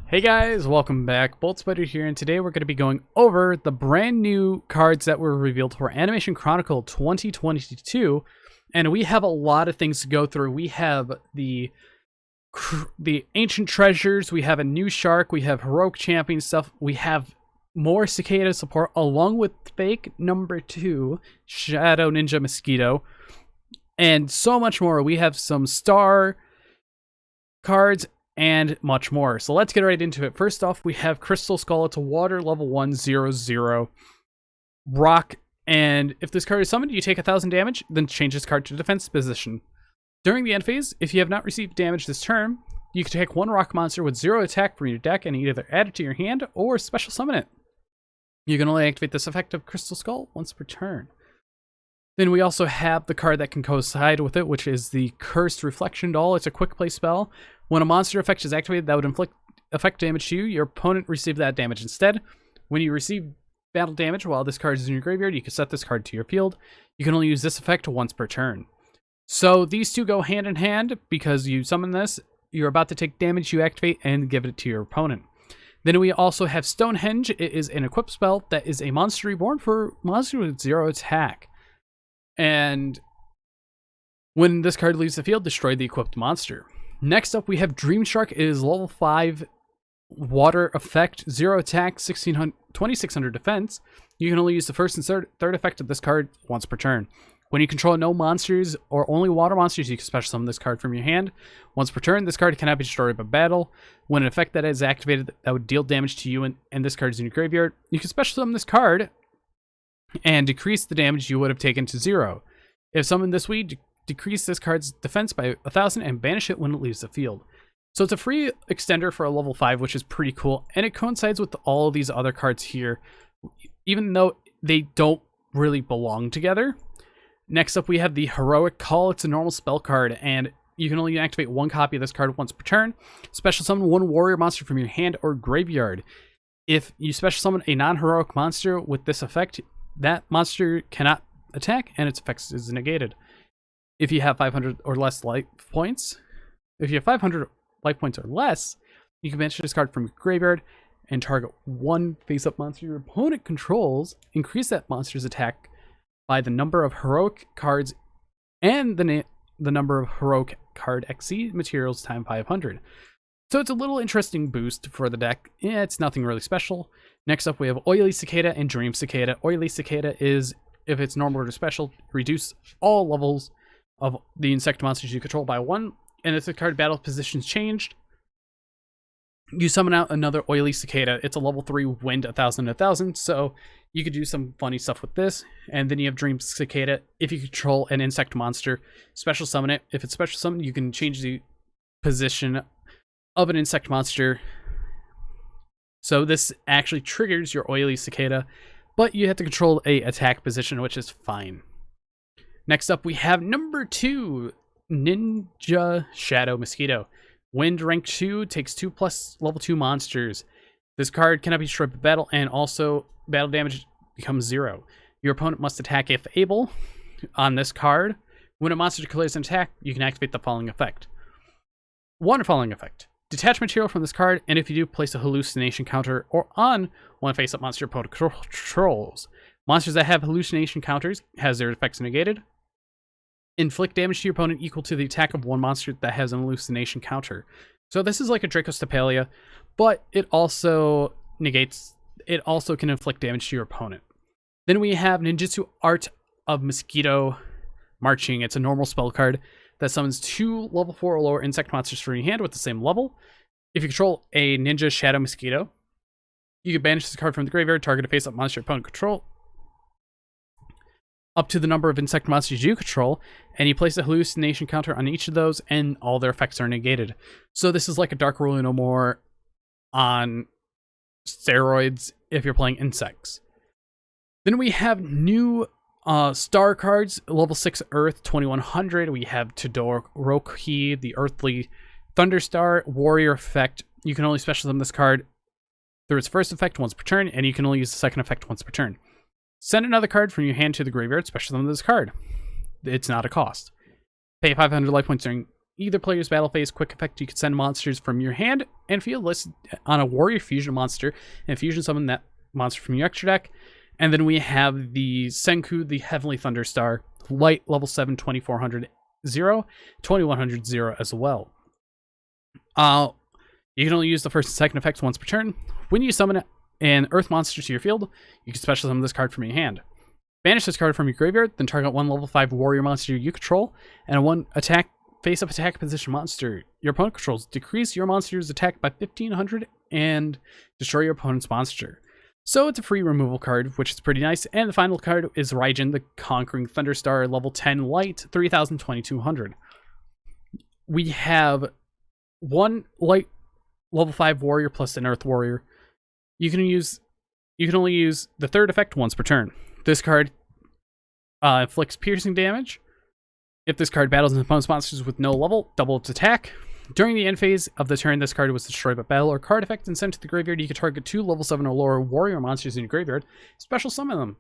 Hey guys, welcome back. Bolt Spider here, and today we're going to be going over the brand new cards that were revealed for Animation Chronicle 2022, and we have a lot of things to go through. We have the ancient treasures, we have a new shark, we have heroic champion stuff, we have more Cicada support along with fake number 2 Shadow Ninja Mosquito, and so much more. We have some star cards and much more. So let's get right into it. First off, we have Crystal Skull. It's a water level 1/0/0 rock, and if this card is summoned, you take 1000 damage, then change this card to defense position. During the end phase, if you have not received damage this turn, you can take one rock monster with 0 attack from your deck and either add it to your hand or special summon it. You can only activate this effect of Crystal Skull once per turn. Then we also have the card that can coincide with it, which is the Cursed Reflection Doll. It's a quick play spell. When a monster effect is activated that would inflict effect damage to you, your opponent receives that damage instead. When you receive battle damage while this card is in your graveyard, you can set this card to your field. You can only use this effect once per turn. So these two go hand in hand because you summon this, you're about to take damage, you activate, and give it to your opponent. Then we also have Stonehenge. It is an equipped spell that is a monster reborn for monster with 0 attack. And when this card leaves the field, destroy the equipped monster. Next up, we have Dream Shark. It is level 5 water effect, 0 attack, 2600 defense. You can only use the first and third effect of this card once per turn. When you control no monsters or only water monsters, you can special summon this card from your hand. Once per turn, this card cannot be destroyed by battle. When an effect that is activated that would deal damage to you and this card is in your graveyard, you can special summon this card and decrease the damage you would have taken to 0. If summoned this way, decrease this card's defense by 1000 and banish it when it leaves the field. So it's a free extender for a level 5, which is pretty cool, and it coincides with all of these other cards here, even though they don't really belong together. Next up, we have the Heroic Call. It's a normal spell card, and you can only activate one copy of this card once per turn. Special summon one warrior monster from your hand or graveyard. If you special summon a non-heroic monster with this effect, that monster cannot attack and its effect is negated. If you have 500 or less life points, if you have 500 life points or less, you can banish this card from your graveyard and target one face-up monster your opponent controls. Increase that monster's attack by the number of heroic cards and the number of heroic card XC materials times 500. So it's a little interesting boost for the deck. Yeah, it's nothing really special. Next up, we have Oily Cicada and Dream Cicada. Oily Cicada is, if it's normal or special, reduce all levels of the insect monsters you control by 1. And if the card battle position's changed, you summon out another Oily Cicada. It's a level 3 wind 1000, so you could do some funny stuff with this. And then you have Dream Cicada. If you control an insect monster, special summon it. If it's special summoned, you can change the position of an insect monster. So this actually triggers your Oily Cicada, but you have to control a attack position, which is fine. Next up, we have number 2, Ninja Shadow Mosquito. Wind rank 2, takes 2+ level 2 monsters. This card cannot be destroyed by battle, and also battle damage becomes 0. Your opponent must attack if able. On this card, when a monster declares an attack, you can activate the following effect. One following effect. Detach material from this card, and if you do, place a hallucination counter or on one face-up monster your opponent controls. Monsters that have hallucination counters has their effects negated. Inflict damage to your opponent equal to the attack of one monster that has an hallucination counter. So this is like a Dracostapelia, but it also can inflict damage to your opponent. Then we have Ninjutsu Art of Mosquito Marching. It's a normal spell card that summons 2 level 4 or lower insect monsters from your hand with the same level. If you control a Ninja Shadow Mosquito, you can banish this card from the graveyard, target a face-up monster your opponent control up to the number of insect monsters you control, and you place a hallucination counter on each of those, and all their effects are negated. So this is like a Dark Rule No More on steroids if you're playing insects. Then we have new star cards, level 6 Earth 2100. We have Todoroki, the Earthly Thunderstar Warrior effect. You can only special summon this card through its first effect once per turn, and you can only use the second effect once per turn. Send another card from your hand to the graveyard, special summon this card. It's not a cost. Pay 500 life points during either player's battle phase, quick effect, you can send monsters from your hand and field listed on a warrior fusion monster and fusion summon that monster from your extra deck. And then we have the Senku, the Heavenly Thunderstar, light, level 7, 2400 0, 2100 0 as well. You can only use the first and second effects once per turn. When you summon an earth monster to your field, you can special summon this card from your hand. Banish this card from your graveyard, then target one level 5 warrior monster you control, and a 1 attack face-up attack position monster your opponent controls. Decrease your monster's attack by 1500 and destroy your opponent's monster. So it's a free removal card, which is pretty nice. And the final card is Rigen, the Conquering Thunderstar, level 10 light, 3000, 2200. We have one light level 5 warrior plus an earth warrior. You can only use the third effect once per turn. This card inflicts piercing damage. If this card battles an opponent's monsters with no level, double its attack. During the end phase of the turn, this card was destroyed by battle or card effect and sent to the graveyard. You can target 2 level 7 or lower warrior monsters in your graveyard, special summon them.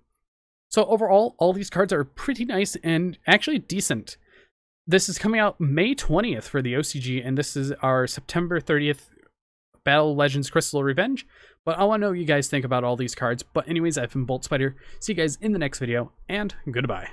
So overall, all these cards are pretty nice and actually decent. This is coming out May 20th for the OCG, and this is our September 30th Battle Legends Crystal Revenge. But I want to know what you guys think about all these cards. But anyways, I've been Bolt Spider. See you guys in the next video, and goodbye.